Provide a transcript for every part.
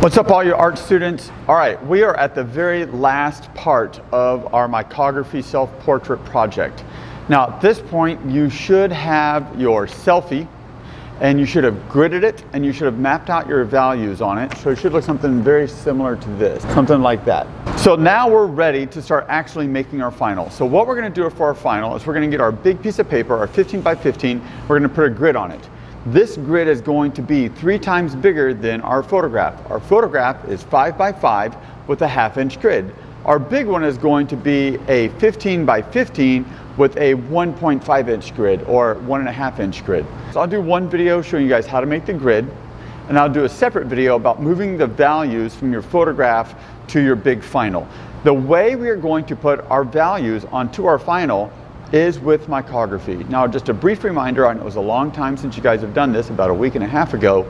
What's up, all you art students? All right, we are at the very last part of our Micrography Self Portrait project. Now, at this point, you should have your selfie, and you should have gridded it, and you should have mapped out your values on it. So it should look something very similar to this, something like that. So now we're ready to start actually making our final. So what we're gonna do for our final is we're gonna get our big piece of paper, our 15 by 15, we're gonna put a grid on it. This grid is going to be 3 times bigger than our photograph. Our photograph is 5 by 5 with a 1/2 inch grid. Our big one is going to be a 15 by 15 with a 1.5 inch grid or 1.5 inch grid. So I'll do one video showing you guys how to make the grid, and I'll do a separate video about moving the values from your photograph to your big final. The way we are going to put our values onto our final is with Micrography. Now, just a brief reminder, I know it was a long time since you guys have done this, about a week and a half ago.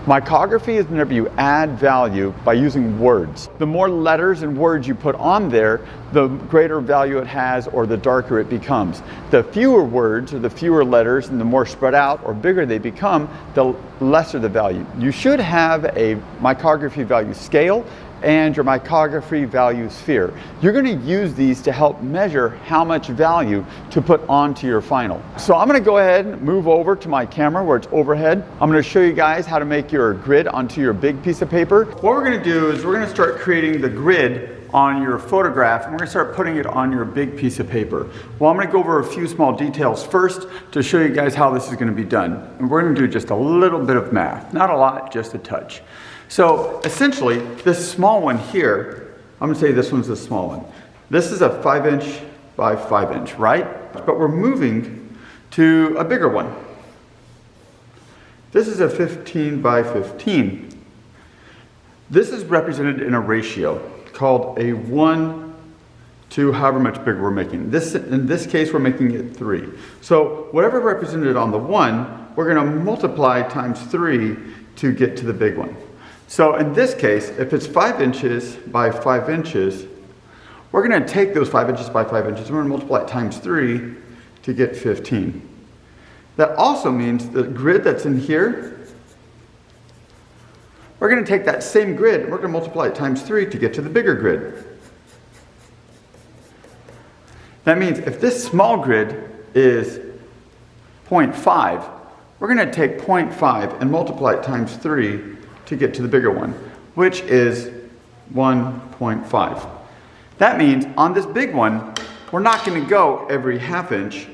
Micrography is whenever you add value by using words. The more letters and words you put on there, the greater value it has or the darker it becomes. The fewer words or the fewer letters and the more spread out or bigger they become, the lesser the value. You should have a Micrography value scale and your Micrography value sphere. You're going to use these to help measure how much value to put onto your final. So I'm going to go ahead and move over to my camera where it's overhead. I'm going to show you guys how to make your grid onto your big piece of paper. What we're going to do is we're going to start creating the grid on your photograph, and we're going to start putting it on your big piece of paper. Well, I'm going to go over a few small details first to show you guys how this is going to be done. And we're going to do just a little bit of math. Not a lot, just a touch. So essentially, this small one here, I'm gonna say this one's the small one. This is a 5 inch by 5 inch, right? But we're moving to a bigger one. This is a 15 by 15. This is represented in a ratio called a 1 to however much bigger we're making. In this case, we're making it 3. So whatever represented on the 1, we're gonna multiply times 3 to get to the big one. So in this case, if it's 5 inches by 5 inches, we're going to take those 5 inches by 5 inches and we're going to multiply it times 3 to get 15. That also means the grid that's in here, we're going to take that same grid and we're going to multiply it times 3 to get to the bigger grid. That means if this small grid is 0.5, we're going to take 0.5 and multiply it times 3 to get to the bigger one, which is 1.5. That means on this big one, we're not going to go every 1/2 inch.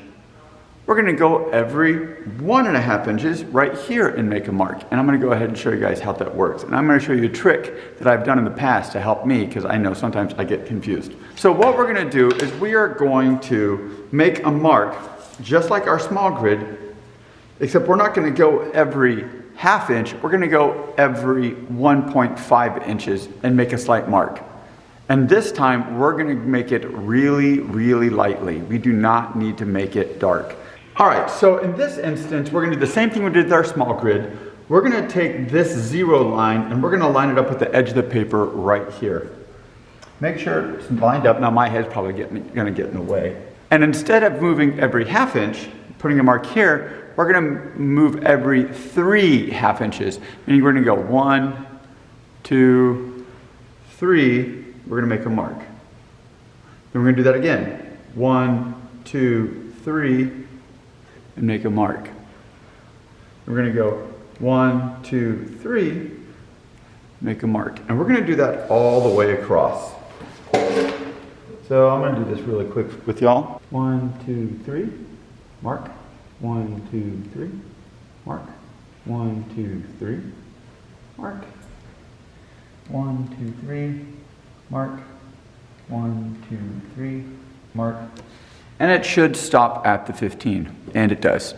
We're going to go every 1.5 inches right here and make a mark. And I'm going to go ahead and show you guys how that works. And I'm going to show you a trick that I've done in the past to help me, because I know sometimes I get confused. So what we're going to do is we are going to make a mark just like our small grid, except we're not going to go every 1/2 inch, we're going to go every 1.5 inches and make a slight mark. And this time we're going to make it really, really lightly. We do not need to make it dark. All right, so in this instance, we're going to do the same thing we did with our small grid. We're going to take this 0 line and we're going to line it up with the edge of the paper right here. Make sure it's lined up. Now my head's probably going to get in the way. And instead of moving every 1/2 inch, putting a mark here, we're going to move every 3 1/2 inches. Meaning we're going to go 1, 2, 3. We're going to make a mark. Then we're going to do that again. 1, 2, 3, and make a mark. We're going to go 1, 2, 3, make a mark. And we're going to do that all the way across. So I'm going to do this really quick with y'all. 1, 2, 3, mark. 1, 2, 3, mark. 1, 2, 3, mark. 1, 2, 3, mark. 1, 2, 3, mark. And it should stop at the 15, and it does.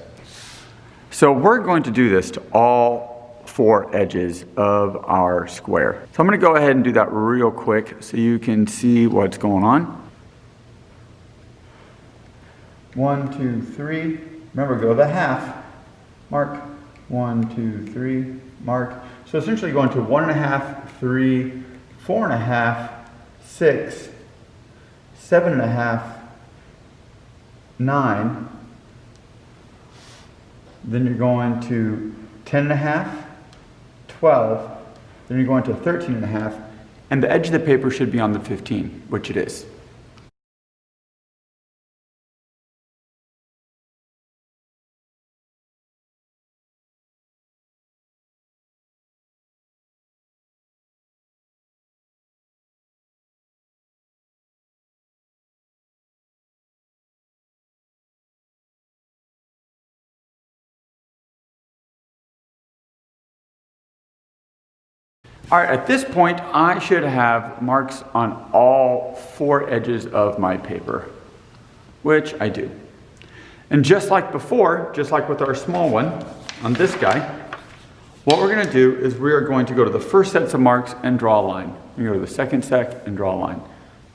So we're going to do this to all 4 edges of our square. So I'm going to go ahead and do that real quick so you can see what's going on. 1, 2, 3. Remember, go the 1/2, mark. 1, 2, 3, mark. So essentially going to 1.5, 3, 4.5, 6, 7.5, 9. Then you're going to 10.5, 12, then you're going to 13.5, and the edge of the paper should be on the 15, which it is. All right, at this point, I should have marks on all 4 edges of my paper, which I do. And just like before, just like with our small one on this guy, what we're gonna do is we are going to go to the first sets of marks and draw a line. We go to the second set and draw a line.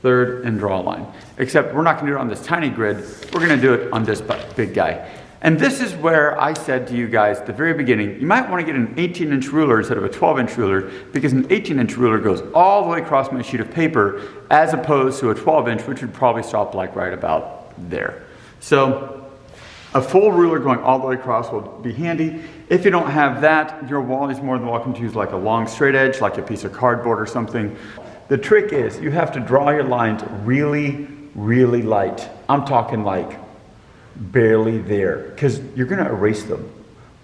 Third and draw a line. Except we're not gonna do it on this tiny grid, we're gonna do it on this big guy. And this is where I said to you guys at the very beginning, you might want to get an 18-inch ruler instead of a 12-inch ruler, because an 18-inch ruler goes all the way across my sheet of paper, as opposed to a 12-inch, which would probably stop like right about there. So a full ruler going all the way across will be handy. If you don't have that, you're always more than welcome to use like a long straight edge, like a piece of cardboard or something. The trick is you have to draw your lines really, really light. I'm talking like barely there, because you're going to erase them.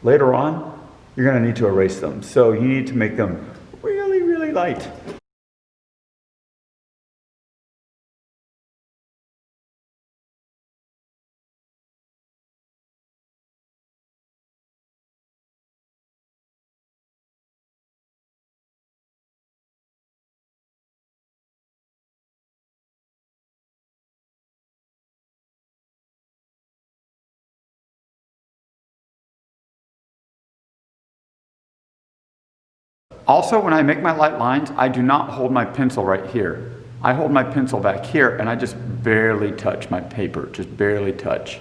Later on, you're going to need to erase them. So you need to make them really, really light. Also, when I make my light lines, I do not hold my pencil right here. I hold my pencil back here and I just barely touch my paper, just barely touch.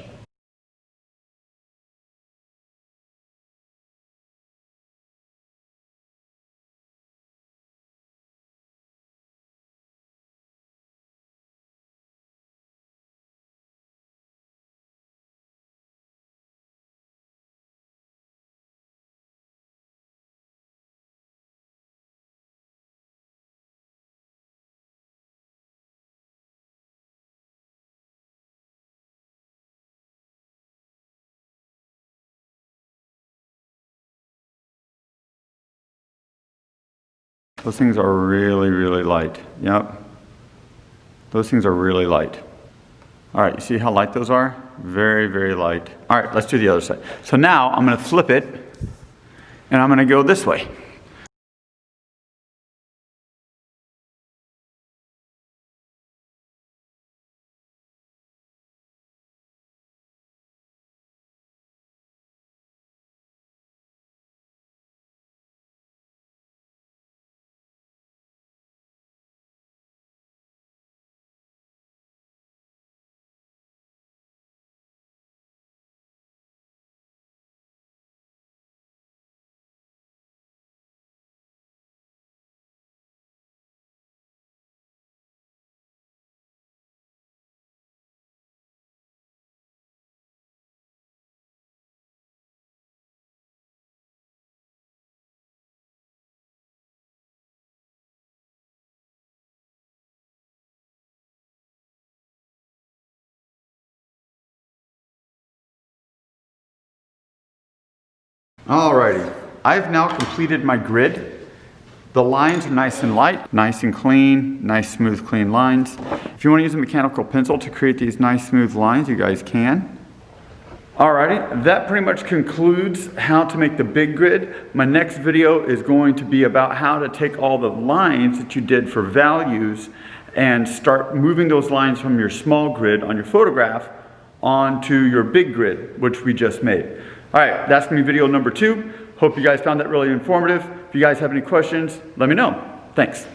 Those things are really, really light. Yep. Those things are really light. All right, you see how light those are? Very, very light. All right, let's do the other side. So now I'm going to flip it, and I'm going to go this way. Alrighty, I've now completed my grid. The lines are nice and light, nice and clean, nice smooth clean lines. If you want to use a mechanical pencil to create these nice smooth lines, you guys can. Alrighty, that pretty much concludes how to make the big grid. My next video is going to be about how to take all the lines that you did for values and start moving those lines from your small grid on your photograph onto your big grid, which we just made. All right, that's going to be video number 2. Hope you guys found that really informative. If you guys have any questions, let me know. Thanks.